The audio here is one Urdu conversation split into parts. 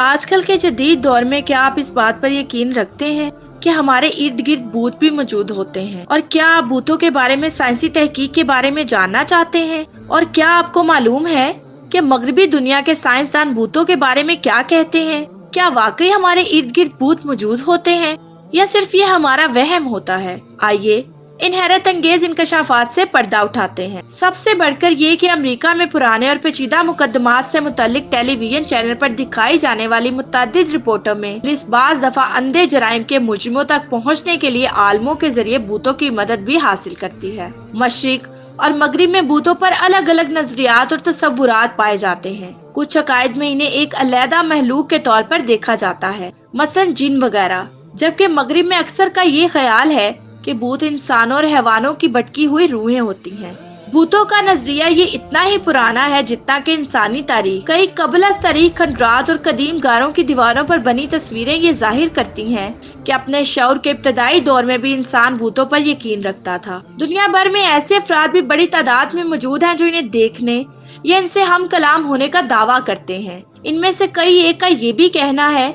آج کل کے جدید دور میں کیا آپ اس بات پر یقین رکھتے ہیں کہ ہمارے ارد گرد بھوت بھی موجود ہوتے ہیں؟ اور کیا آپ بھوتوں کے بارے میں سائنسی تحقیق کے بارے میں جاننا چاہتے ہیں؟ اور کیا آپ کو معلوم ہے کہ مغربی دنیا کے سائنسدان بھوتوں کے بارے میں کیا کہتے ہیں؟ کیا واقعی ہمارے ارد گرد بھوت موجود ہوتے ہیں یا صرف یہ ہمارا وہم ہوتا ہے؟ آئیے ان حیرت انگیز انکشافات سے پردہ اٹھاتے ہیں۔ سب سے بڑھ کر یہ کہ امریکہ میں پرانے اور پیچیدہ مقدمات سے متعلق ٹیلی ویژن چینل پر دکھائی جانے والی متعدد رپورٹوں میں پولیس بعض دفعہ اندھے جرائم کے مجرموں تک پہنچنے کے لیے عالموں کے ذریعے بھوتوں کی مدد بھی حاصل کرتی ہے۔ مشرق اور مغرب میں بھوتوں پر الگ الگ نظریات اور تصورات پائے جاتے ہیں۔ کچھ عقائد میں انہیں ایک علیحدہ مخلوق کے طور پر دیکھا جاتا ہے، مثلاً جن وغیرہ، جبکہ مغرب میں اکثر کا یہ خیال ہے کہ بھوت انسانوں اور حیوانوں کی بھٹکی ہوئی روحیں ہوتی ہیں۔ بھوتوں کا نظریہ یہ اتنا ہی پرانا ہے جتنا کہ انسانی تاریخ۔ کئی قبل از تاریخ کھنڈرات اور قدیم غاروں کی دیواروں پر بنی تصویریں یہ ظاہر کرتی ہیں کہ اپنے شعور کے ابتدائی دور میں بھی انسان بھوتوں پر یقین رکھتا تھا۔ دنیا بھر میں ایسے افراد بھی بڑی تعداد میں موجود ہیں جو انہیں دیکھنے یا ان سے ہم کلام ہونے کا دعویٰ کرتے ہیں۔ ان میں سے کئی ایک کا یہ بھی کہنا ہے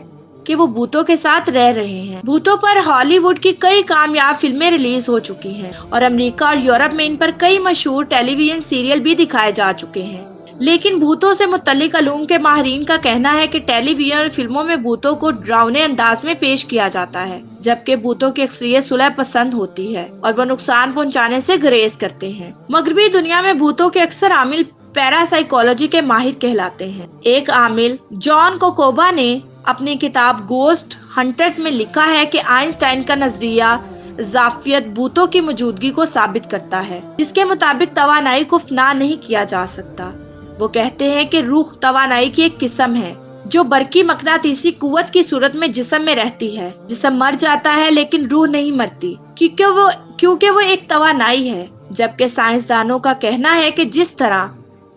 کہ وہ بھوتوں کے ساتھ رہ رہے ہیں۔ بھوتوں پر ہالی ووڈ کی کئی کامیاب فلمیں ریلیز ہو چکی ہیں اور امریکہ اور یورپ میں ان پر کئی مشہور ٹیلی ویژن سیریل بھی دکھائے جا چکے ہیں۔ لیکن بھوتوں سے متعلق علوم کے ماہرین کا کہنا ہے کہ ٹیلی ویژن اور فلموں میں بھوتوں کو ڈراؤنے انداز میں پیش کیا جاتا ہے، جبکہ بھوتوں کی اکثریت صلح پسند ہوتی ہے اور وہ نقصان پہنچانے سے گریز کرتے ہیں۔ مغربی دنیا میں بھوتوں کے اکثر عامل پیرا سائیکولوجی کے ماہر کہلاتے ہیں۔ ایک عامل جان کوکوبا نے اپنی کتاب گوسٹ ہنٹرز میں لکھا ہے کہ آئنسٹائن کا نظریہ اضافیت بھوتوں کی موجودگی کو ثابت کرتا ہے، جس کے مطابق توانائی کو فنا نہیں کیا جا سکتا۔ وہ کہتے ہیں کہ روح توانائی کی ایک قسم ہے جو برقی مقناطیسی قوت کی صورت میں جسم میں رہتی ہے۔ جسم مر جاتا ہے لیکن روح نہیں مرتی کیونکہ وہ ایک توانائی ہے۔ جبکہ سائنسدانوں کا کہنا ہے کہ جس طرح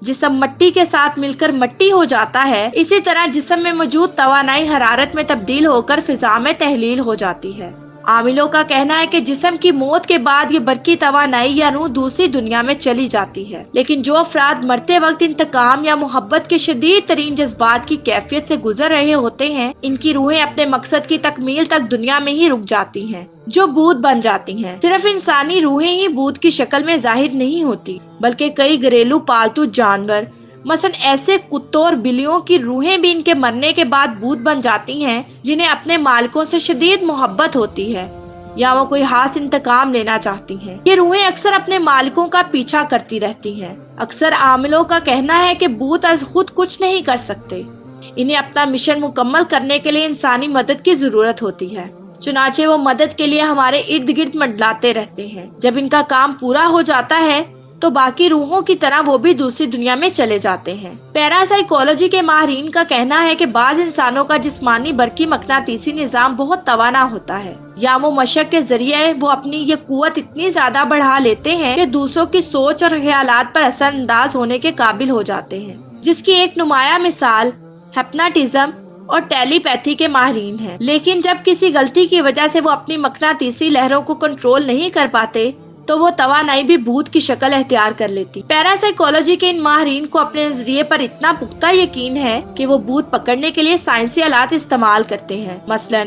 جسم مٹی کے ساتھ مل کر مٹی ہو جاتا ہے، اسی طرح جسم میں موجود توانائی حرارت میں تبدیل ہو کر فضا میں تحلیل ہو جاتی ہے۔ عاملوں کا کہنا ہے کہ جسم کی موت کے بعد یہ برقی توانائی یا روح دوسری دنیا میں چلی جاتی ہے، لیکن جو افراد مرتے وقت انتقام یا محبت کے شدید ترین جذبات کی کیفیت سے گزر رہے ہوتے ہیں، ان کی روحیں اپنے مقصد کی تکمیل تک دنیا میں ہی رک جاتی ہیں، جو بھوت بن جاتی ہیں۔ صرف انسانی روحیں ہی بھوت کی شکل میں ظاہر نہیں ہوتی، بلکہ کئی گھریلو پالتو جانور، مثلا ایسے کتوں اور بلیوں کی روحیں بھی ان کے مرنے کے بعد بھوت بن جاتی ہیں، جنہیں اپنے مالکوں سے شدید محبت ہوتی ہے یا وہ کوئی خاص انتقام لینا چاہتی ہیں۔ یہ روحیں اکثر اپنے مالکوں کا پیچھا کرتی رہتی ہیں۔ اکثر عاملوں کا کہنا ہے کہ بھوت از خود کچھ نہیں کر سکتے، انہیں اپنا مشن مکمل کرنے کے لیے انسانی مدد کی ضرورت ہوتی ہے، چنانچہ وہ مدد کے لیے ہمارے ارد گرد منڈلاتے رہتے ہیں۔ جب ان کا کام پورا ہو جاتا ہے تو باقی روحوں کی طرح وہ بھی دوسری دنیا میں چلے جاتے ہیں۔ پیرا سائیکولوجی کے ماہرین کا کہنا ہے کہ بعض انسانوں کا جسمانی برقی مقناطیسی نظام بہت توانا ہوتا ہے، یا وہ مشق کے ذریعے وہ اپنی یہ قوت اتنی زیادہ بڑھا لیتے ہیں کہ دوسروں کی سوچ اور خیالات پر اثر انداز ہونے کے قابل ہو جاتے ہیں، جس کی ایک نمایاں مثال ہپناٹزم اور ٹیلی پیتھی کے ماہرین ہیں۔ لیکن جب کسی غلطی کی وجہ سے وہ اپنی مقناطیسی لہروں کو کنٹرول نہیں کر پاتے تو وہ توانائی بھی بھوت کی شکل اختیار کر لیتی۔ پیرا سائیکولوجی کے ان ماہرین کو اپنے نظریے پر اتنا پختہ یقین ہے کہ وہ بھوت پکڑنے کے لیے سائنسی آلات استعمال کرتے ہیں، مثلا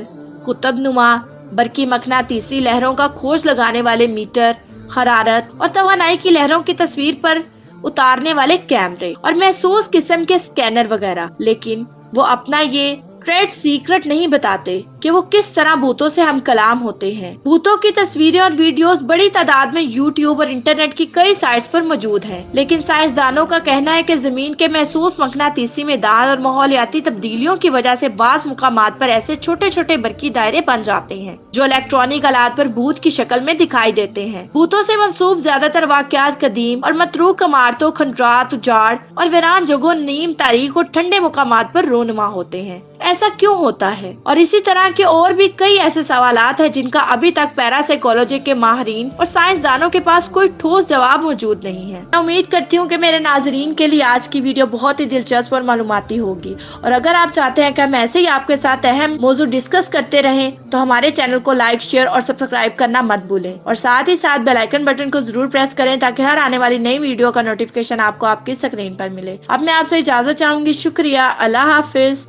قطب نما برقی مقناطیسی لہروں کا کھوج لگانے والے میٹر، حرارت اور توانائی کی لہروں کی تصویر پر اتارنے والے کیمرے اور محسوس قسم کے اسکینر وغیرہ۔ لیکن وہ اپنا یہ ٹریڈ سیکرٹ نہیں بتاتے کہ وہ کس طرح بھوتوں سے ہم کلام ہوتے ہیں۔ بھوتوں کی تصویریں اور ویڈیوز بڑی تعداد میں یوٹیوب اور انٹرنیٹ کی کئی سائٹس پر موجود ہیں، لیکن سائنسدانوں کا کہنا ہے کہ زمین کے محسوس مقناطیسی میدان اور ماحولیاتی تبدیلیوں کی وجہ سے بعض مقامات پر ایسے چھوٹے چھوٹے برقی دائرے بن جاتے ہیں جو الیکٹرانک آلات پر بھوت کی شکل میں دکھائی دیتے ہیں۔ بھوتوں سے منسوب زیادہ تر واقعات قدیم اور متروک عمارتوں، کھنڈرات، اجاڑ اور ویران جگہوں، نیم تاریخ اور ٹھنڈے مقامات پر رونما ہوتے ہیں۔ ایسا کیوں ہوتا ہے؟ اور اسی طرح کے اور بھی کئی ایسے سوالات ہیں جن کا ابھی تک پیرا سائیکولوجی کے ماہرین اور سائنسدانوں کے پاس کوئی ٹھوس جواب موجود نہیں ہے۔ میں امید کرتی ہوں کہ میرے ناظرین کے لیے آج کی ویڈیو بہت ہی دلچسپ اور معلوماتی ہوگی، اور اگر آپ چاہتے ہیں کہ ہم ایسے ہی آپ کے ساتھ اہم موضوع ڈسکس کرتے رہیں تو ہمارے چینل کو لائک، شیئر اور سبسکرائب کرنا مت بھولیں، اور ساتھ ہی ساتھ بیل آئیکن بٹن کو ضرور پریس کریں تاکہ ہر آنے والی نئی ویڈیو کا نوٹیفیکیشن آپ کو آپ کی اسکرین پر ملے۔ اب میں آپ سے اجازت چاہوں گی۔ شکریہ، اللہ حافظ۔